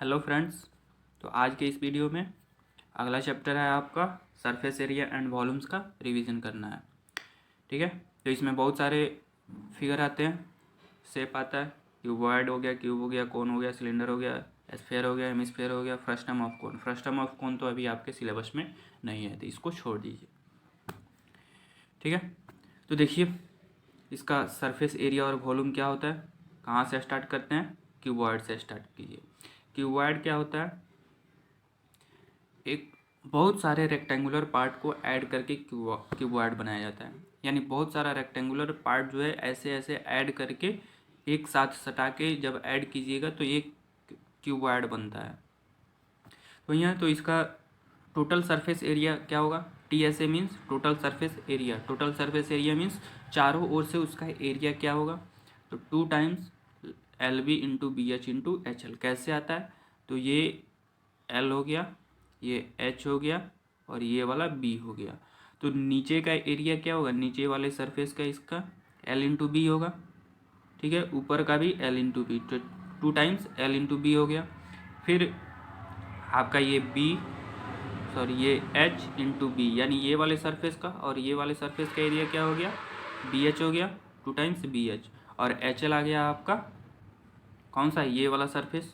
Hello friends. तो आज के इस वीडियो में अगला चैप्टर है आपका सरफेस एरिया एंड वॉल्यूम्स का रिवीजन करना है। ठीक है, तो इसमें बहुत सारे फिगर आते हैं, शेप आता है, क्यूबॉइड हो गया, क्यूब हो गया, कोन हो गया, सिलेंडर हो गया, स्फीयर हो गया, हेमिस्फीयर हो गया, frustum of cone. Frustum of cone तो अभी आपके सिलेबस में नहीं है, तो इसको छोड़ दीजिए। ठीक है, तो देखिए इसका सरफेस एरिया और वॉल्यूम क्या होता है। कहाँ से स्टार्ट करते हैं? क्यूबॉइड से स्टार्ट कीजिए। क्यूबॉइड क्या होता है? एक बहुत सारे रेक्टेंगुलर पार्ट को ऐड करके क्यूबॉइड बनाया जाता है। यानी बहुत सारा रेक्टेंगुलर पार्ट जो है ऐसे ऐसे ऐड करके एक साथ सटा के जब ऐड कीजिएगा तो ये क्यूबॉइड बनता है। तो यहाँ तो इसका टोटल सरफेस एरिया क्या होगा? TSA means total surface area. Total surface area means चारों ओर से उसका एरिया क्या होगा? तो 2 times LB into BH into HL। कैसे आता है? तो ये L हो गया, ये H हो गया और ये वाला B हो गया। तो नीचे का एरिया क्या होगा? नीचे वाले सरफेस का इसका L इंटू बी होगा। ठीक है, ऊपर का भी L इंटू बी, तो 2 टाइम्स L इंटू बी हो गया। फिर आपका ये H इंटू बी, यानी ये वाले सरफेस का और ये वाले सरफेस का एरिया क्या हो गया? BH हो गया, 2 टाइम्स BH। और HL आ गया आपका कौन सा? ये वाला सरफेस,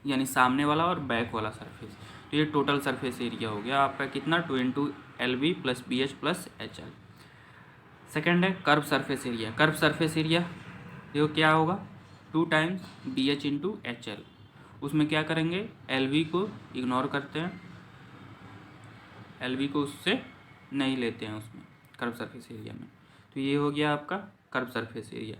यानी सामने वाला और बैक वाला सरफेस। तो ये टोटल सरफेस एरिया हो गया आपका कितना? 2 into LB plus BH plus HL। Second है curve surface area. Curve surface area देखो क्या होगा? 2 टाइम्स BH इंटू HL। उसमें क्या करेंगे? LB को इग्नोर करते हैं, LB को उससे नहीं लेते हैं उसमें कर्व सरफेस एरिया में। तो ये हो गया आपका कर्व सरफेस एरिया।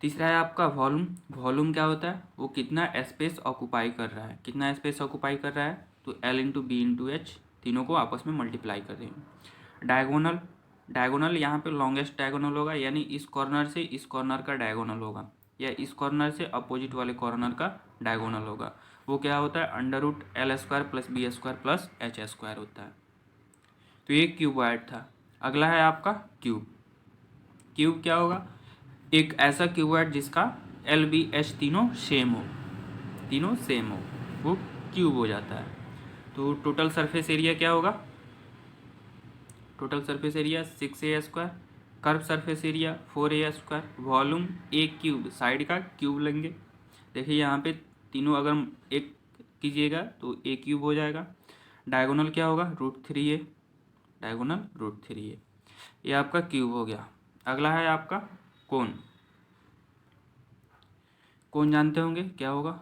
तीसरा है आपका वॉल्यूम। वॉल्यूम क्या होता है? वो कितना स्पेस ऑक्यूपाई कर रहा है। कितना स्पेस ऑक्यूपाई कर रहा है? तो L into B into H, तीनों को आपस में मल्टीप्लाई कर देंगे। डायगोनल, डायगोनल यहाँ पे लॉन्गेस्ट डायगोनल होगा, यानी इस कॉर्नर से इस कॉर्नर का डायगोनल होगा, या इस कॉर्नर से अपोजिट वाले कॉर्नर का डायगोनल होगा। वो क्या होता है? √L² plus B² plus H² होता है। तो ये क्यूबॉइड था। अगला है आपका क्यूब। क्यूब क्या होगा? एक ऐसा क्यूबॉइड जिसका LBH तीनों सेम हो, तीनों सेम हो, वो क्यूब हो जाता है। तो टोटल सरफेस एरिया क्या होगा? Total surface area 6A², curve surface area 4A², volume एक क्यूब, साइड का क्यूब लेंगे। देखिए यहाँ पे तीनों अगर एक कीजिएगा तो A क्यूब हो जाएगा। डायगोनल क्या होगा? √3A, diagonal √3A। ये आपका क्यूब हो गया। अगला है आपका कोन। कोन जानते होंगे क्या होगा?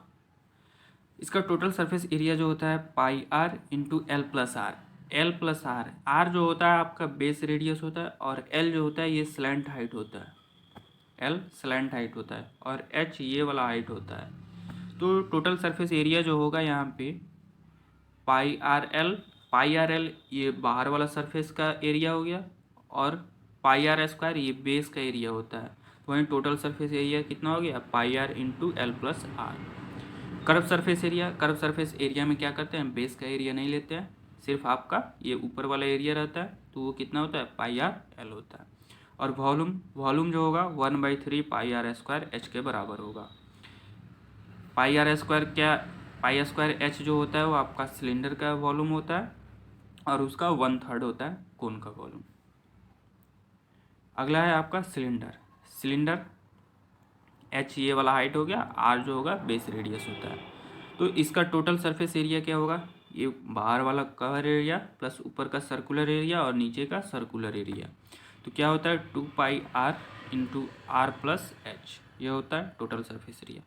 इसका टोटल सरफेस एरिया जो होता है πr into L plus R. L plus R, R जो होता है आपका बेस रेडियस होता है और L जो होता है ये स्लैंट हाइट होता है। L स्लैंट हाइट होता है और H ये वाला हाइट होता है। तो टोटल सरफेस एरिया जो होगा यहाँ पे πr l ये बाहर वाला सरफेस का एरिया हो गया और πr² ये बेस का एरिया होता है। तो वहीं टोटल सरफेस एरिया कितना हो गया? πr into L plus R. Curve surface area, curve surface area में क्या करते हैं? बेस का एरिया नहीं लेते हैं, सिर्फ आपका ये ऊपर वाला एरिया रहता है। तो वो कितना होता है? πr l होता है। और वॉल्यूम, वॉल्यूम जो होगा 1/3 πr² H के बराबर होगा। πr² क्या? π²H जो होता है वो आपका सिलेंडर का वॉल्यूम होता है और उसका 1/3 होता है कोन का वॉल्यूम। अगला है आपका सिलेंडर। सिलेंडर H ये वाला हाइट हो गया, R जो होगा बेस रेडियस होता है। तो इसका टोटल सरफेस एरिया क्या होगा? ये बाहर वाला कवर एरिया प्लस ऊपर का सर्कुलर एरिया और नीचे का सर्कुलर एरिया। तो क्या होता है? 2πr into R plus H, ये होता है total surface area.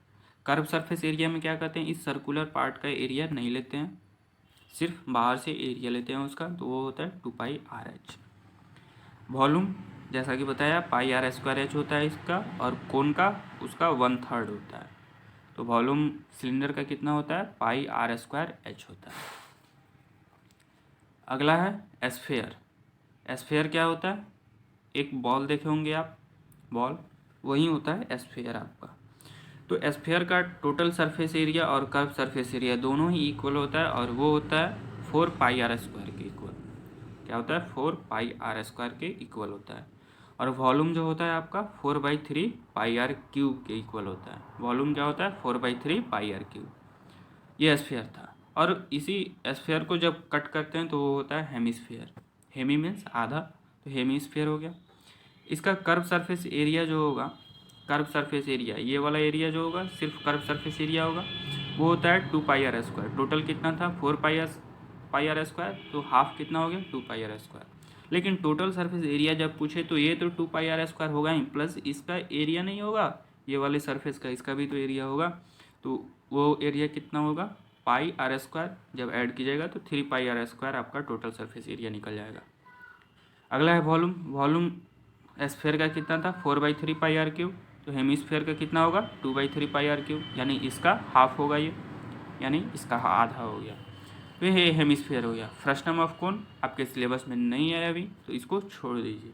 Curve surface area में क्या कहते हैं? इस सर्कुलर पार्ट का एरिया नहीं लेते हैं, सिर्फ बाहर से एरिया लेते हैं उसका, तो वो होता है 2πRH। वॉल्यूम जैसा कि बताया πr² होता है इसका, और कोन का उसका 1/3 होता है। तो वॉल्यूम सिलेंडर का कितना होता है? πr²H होता है। अगला है स्फीयर। स्फीयर क्या होता है? एक बॉल देखे होंगे आप, बॉल, वही होता है स्फीयर आपका। तो स्फीयर का टोटल सरफेस एरिया और कर्व सरफेस एरिया दोनों ही इक्वल होता है, और वो होता है 4πr² के इक्वल। क्या होता है? 4πr² के इक्वल होता है। और वॉल्यूम जो होता है आपका 4/3 πr³ के इक्वल होता है। वॉल्यूम क्या होता है? 4/3 πr³। ये स्फीयर था। और इसी स्फीयर को जब कट करते हैं तो वो होता है हेमिस्फीयर। हेमी मीन्स आधा, तो हेमिस्फीयर हो गया। इसका कर्व सरफेस एरिया जो होगा, कर्व सरफेस एरिया, ये वाला एरिया जो होगा सिर्फ कर्व सरफेस एरिया होगा, वो होता है 2πr²। टोटल कितना था 4πr², तो हाफ कितना हो गया 2πr²। लेकिन टोटल सरफेस एरिया जब पूछे तो ये तो 2πr² होगा ही, प्लस इसका एरिया नहीं होगा, ये वाले सरफेस का, इसका भी तो एरिया होगा। तो वो एरिया कितना होगा πr², जब ऐड कीजिएगा तो 3πr² आपका टोटल सरफेस एरिया निकल जाएगा। अगला है वॉल्यूम। वॉल्यूम स्फीयर का कितना था 4/3πr³, तो हेमिस्फीयर का कितना होगा 2/3πr³, यानी इसका हाफ होगा ये, यानी इसका आधा हो गया। तो ये हेमिस्फीयर हो गया। फ्रस्टम ऑफ कोन आपके सिलेबस में नहीं है अभी, तो इसको छोड़ दीजिए।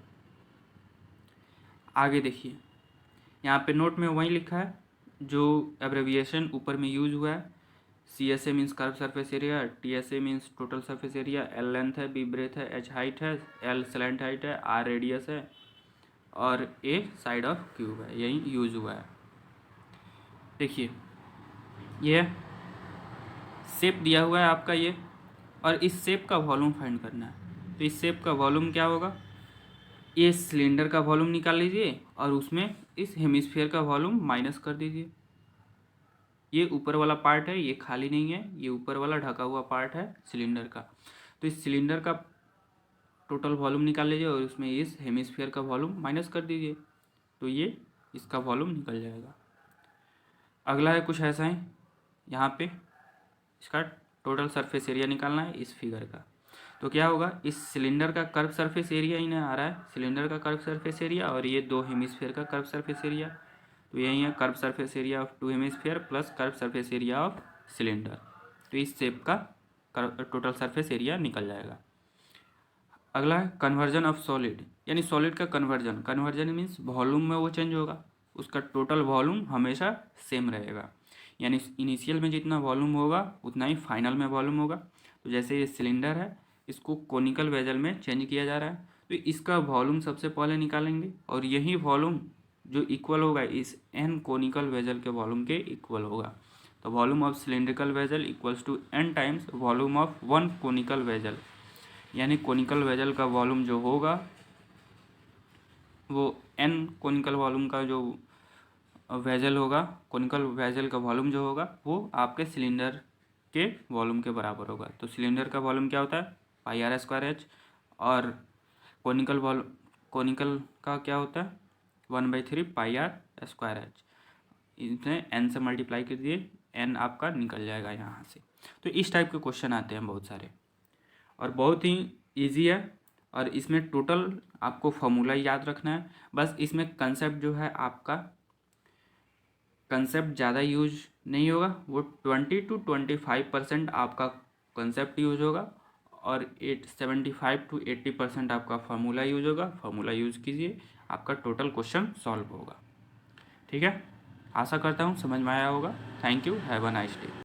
आगे देखिए, यहाँ पे नोट में वही लिखा है जो एब्रेविएशन ऊपर में यूज हुआ है। CSA means curve surface area, TSA means total surface area, L length है, B ब्रेथ है, H हाइट है, L स्लैंट हाइट है, R रेडियस है और A साइड ऑफ क्यूब है, यही यूज हुआ है। देखिए ये शेप दिया हुआ है आपका ये, और इस शेप का वॉल्यूम फाइंड करना है। तो इस शेप का वॉल्यूम क्या होगा, ये सिलेंडर का वॉल्यूम निकाल लीजिए और उसमें इस हेमिस्फीयर का वॉल्यूम माइनस कर दीजिए। ये ऊपर वाला पार्ट है, ये खाली नहीं है, ये ऊपर वाला ढका हुआ पार्ट है सिलेंडर का। तो इस सिलेंडर का टोटल वॉल्यूम निकाल लीजिए और उसमें इस हेमिस्फीयर का वॉल्यूम माइनस कर दीजिए, तो ये इसका वॉल्यूम निकल जाएगा। अगला है कुछ ऐसा ही, यहाँ पे इसका टोटल सरफेस एरिया निकालना है इस फिगर का। तो क्या होगा, इस सिलेंडर का कर्व सरफेस एरिया इन्हें आ रहा है, सिलेंडर का कर्व सरफेस एरिया, और ये दो हेमिस्फीयर का कर्व सरफेस एरिया। तो यही है curve surface area of 2 hemisphere plus curve surface area of cylinder. तो इस शेप का टोटल सरफेस एरिया निकल जाएगा। अगला है कन्वर्जन ऑफ सॉलिड, यानी सॉलिड का कन्वर्जन। कन्वर्जन मीन्स वॉल्यूम में वो चेंज होगा, उसका टोटल वॉल्यूम हमेशा सेम रहेगा, यानी इनिशियल में जितना वॉल्यूम होगा उतना ही फाइनल में वॉल्यूम होगा। तो जैसे ये सिलेंडर है, इसको कोनिकल वेजल में चेंज किया जा रहा है, तो इसका वॉल्यूम सबसे पहले निकालेंगे, और यही वॉल्यूम जो इक्वल होगा इस n कोनिकल वेजल के वॉल्यूम के इक्वल होगा। तो volume of cylindrical vessel equals to n times volume of 1 conical vessel, यानी कोनिकल वेजल का वॉल्यूम जो होगा वो n कोनिकल वॉल्यूम का जो वेजल होगा, कोनिकल वेजल का वॉल्यूम जो होगा वो आपके सिलेंडर के वॉल्यूम के बराबर होगा। तो सिलेंडर का वॉल्यूम क्या होता है πr²h, और कोनिकल का क्या होता है 1/3πr²h। इसमें n से मल्टीप्लाई कर दिए, n आपका निकल जाएगा यहाँ से। तो इस टाइप के क्वेश्चन आते हैं बहुत सारे, और बहुत ही ईजी है, और इसमें टोटल आपको फॉर्मूला याद रखना है बस। इसमें कंसेप्ट जो है आपका, कंसेप्ट ज़्यादा यूज नहीं होगा, वो 20 to 25% आपका कंसेप्ट यूज होगा, और 75 to 80% आपका फार्मूला यूज होगा। फार्मूला यूज कीजिए, आपका टोटल क्वेश्चन सॉल्व होगा। ठीक है, आशा करता हूँ समझ में आया होगा। Thank you, have a nice day.